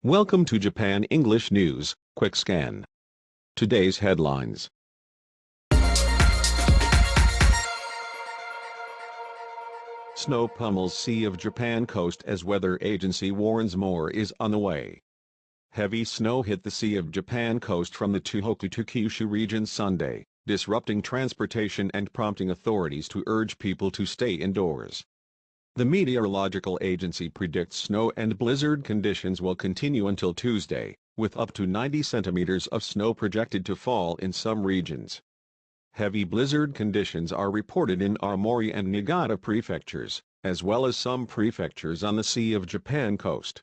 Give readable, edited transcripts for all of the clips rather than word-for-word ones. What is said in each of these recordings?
Welcome to Japan English News, Quick Scan. Today's headlines. Snow pummels Sea of Japan coast as weather agency warns more is on the way. Heavy snow hit the Sea of Japan coast from the Tohoku to Kyushu region Sunday, disrupting transportation and prompting authorities to urge people to stay indoors. The meteorological agency predicts snow and blizzard conditions will continue until Tuesday, with up to 90 centimeters of snow projected to fall in some regions. Heavy blizzard conditions are reported in Aomori and Niigata prefectures, as well as some prefectures on the Sea of Japan coast.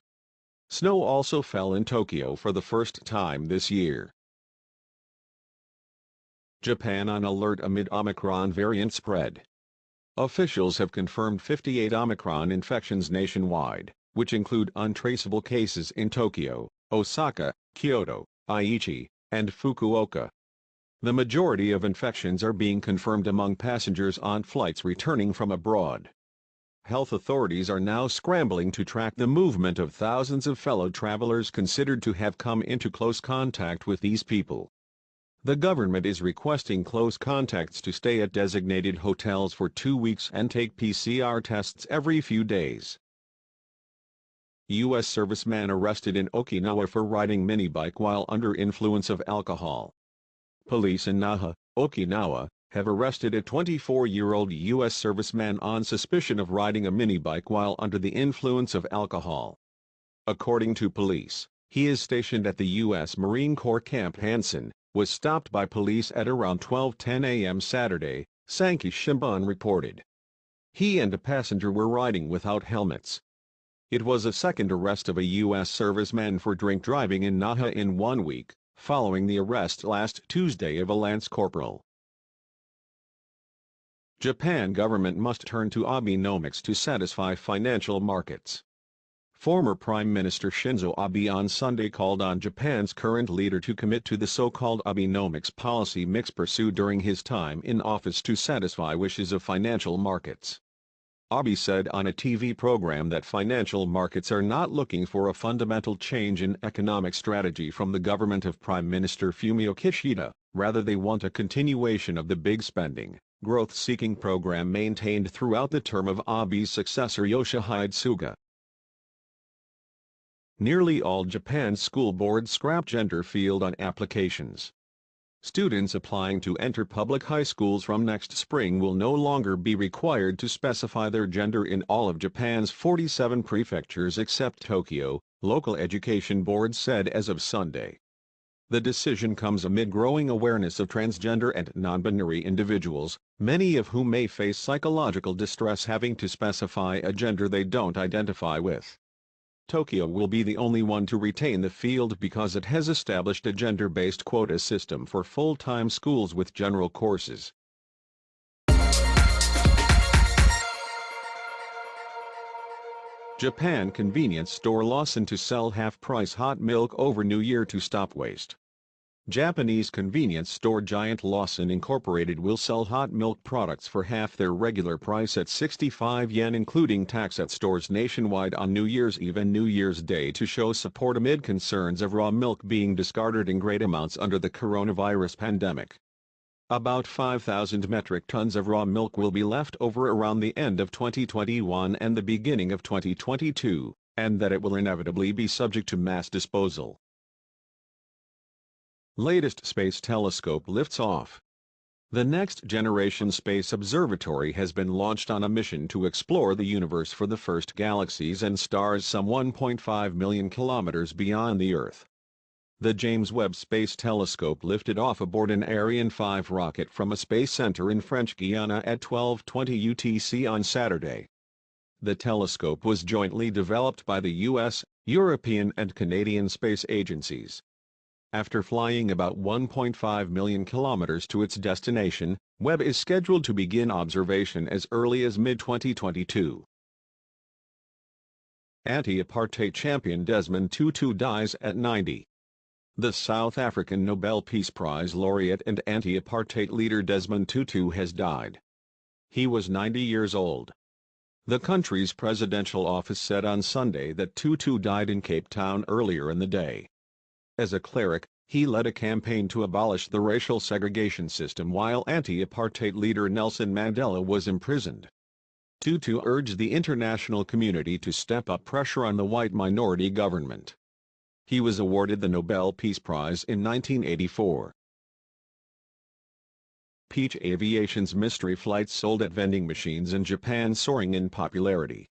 Snow also fell in Tokyo for the first time this year. Japan on alert amid Omicron variant spread. Officials have confirmed 58 Omicron infections nationwide, which include untraceable cases in Tokyo, Osaka, Kyoto, Aichi, and Fukuoka. The majority of infections are being confirmed among passengers on flights returning from abroad. Health authorities are now scrambling to track the movement of thousands of fellow travelers considered to have come into close contact with these people. The government is requesting close contacts to stay at designated hotels for 2 weeks and take PCR tests every few days. U.S. serviceman arrested in Okinawa for riding minibike while under influence of alcohol. Police in Naha, Okinawa, have arrested a 24-year-old U.S. serviceman on suspicion of riding a minibike while under the influence of alcohol. According to police, he is stationed at the U.S. Marine Corps Camp Hansen, was stopped by police at around 12:10 a.m. Saturday, Sankei Shimbun reported. He and a passenger were riding without helmets. It was a second arrest of a U.S. serviceman for drink driving in Naha in 1 week, following the arrest last Tuesday of a lance corporal. Japan government must turn to Abenomics to satisfy financial markets. Former Prime Minister Shinzo Abe on Sunday called on Japan's current leader to commit to the so-called Abenomics policy mix pursued during his time in office to satisfy wishes of financial markets. Abe said on a TV program that financial markets are not looking for a fundamental change in economic strategy from the government of Prime Minister Fumio Kishida, rather they want a continuation of the big spending, growth-seeking program maintained throughout the term of Abe's successor Yoshihide Suga. Nearly all Japan's school boards scrap gender field on applications. Students applying to enter public high schools from next spring will no longer be required to specify their gender in all of Japan's 47 prefectures except Tokyo, local education boards said as of Sunday. The decision comes amid growing awareness of transgender and non-binary individuals, many of whom may face psychological distress having to specify a gender they don't identify with. Tokyo will be the only one to retain the field because it has established a gender-based quota system for full-time schools with general courses. Japan convenience store Lawson to sell half-price hot milk over New Year to stop waste. Japanese convenience store giant Lawson Incorporated will sell hot milk products for half their regular price at 65 yen including tax at stores nationwide on New Year's Eve and New Year's Day to show support amid concerns of raw milk being discarded in great amounts under the coronavirus pandemic. About 5,000 metric tons of raw milk will be left over around the end of 2021 and the beginning of 2022, and that it will inevitably be subject to mass disposal. Latest space telescope lifts off. The Next Generation Space Observatory has been launched on a mission to explore the universe for the first galaxies and stars some 1.5 million kilometers beyond the Earth. The James Webb Space Telescope lifted off aboard an Ariane 5 rocket from a space center in French Guiana at 12:20 UTC on Saturday. The telescope was jointly developed by the U.S., European and Canadian space agencies. After flying about 1.5 million kilometers to its destination, Webb is scheduled to begin observation as early as mid-2022. Anti-apartheid champion Desmond Tutu dies at 90. The South African Nobel Peace Prize laureate and anti-apartheid leader Desmond Tutu has died. He was 90 years old. The country's presidential office said on Sunday that Tutu died in Cape Town earlier in the day. As a cleric, he led a campaign to abolish the racial segregation system while anti-apartheid leader Nelson Mandela was imprisoned. Tutu urged the international community to step up pressure on the white minority government. He was awarded the Nobel Peace Prize in 1984. Peach Aviation's mystery flights sold at vending machines in Japan soaring in popularity.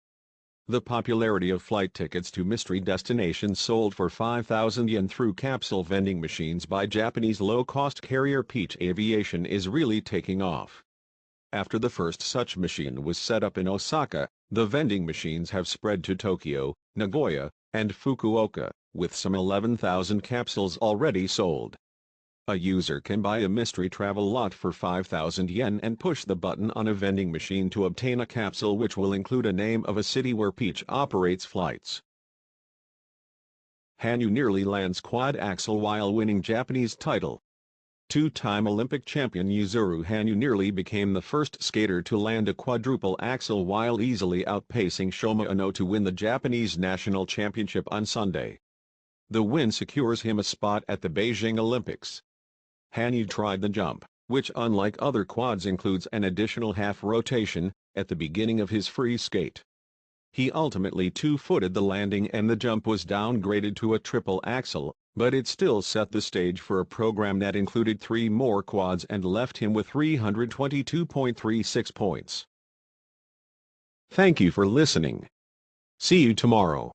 The popularity of flight tickets to mystery destinations sold for 5,000 yen through capsule vending machines by Japanese low-cost carrier Peach Aviation is really taking off. After the first such machine was set up in Osaka, the vending machines have spread to Tokyo, Nagoya, and Fukuoka, with some 11,000 capsules already sold. A user can buy a mystery travel lot for 5,000 yen and push the button on a vending machine to obtain a capsule which will include a name of a city where Peach operates flights. Hanyu nearly lands quad axel while winning Japanese title. Two-time Olympic champion Yuzuru Hanyu nearly became the first skater to land a quadruple axel while easily outpacing Shoma Ono to win the Japanese national championship on Sunday. The win secures him a spot at the Beijing Olympics. Hanyu tried the jump, which unlike other quads includes an additional half rotation, at the beginning of his free skate. He ultimately two-footed the landing and the jump was downgraded to a triple axel, but it still set the stage for a program that included 3 more quads and left him with 322.36 points. Thank you for listening. See you tomorrow.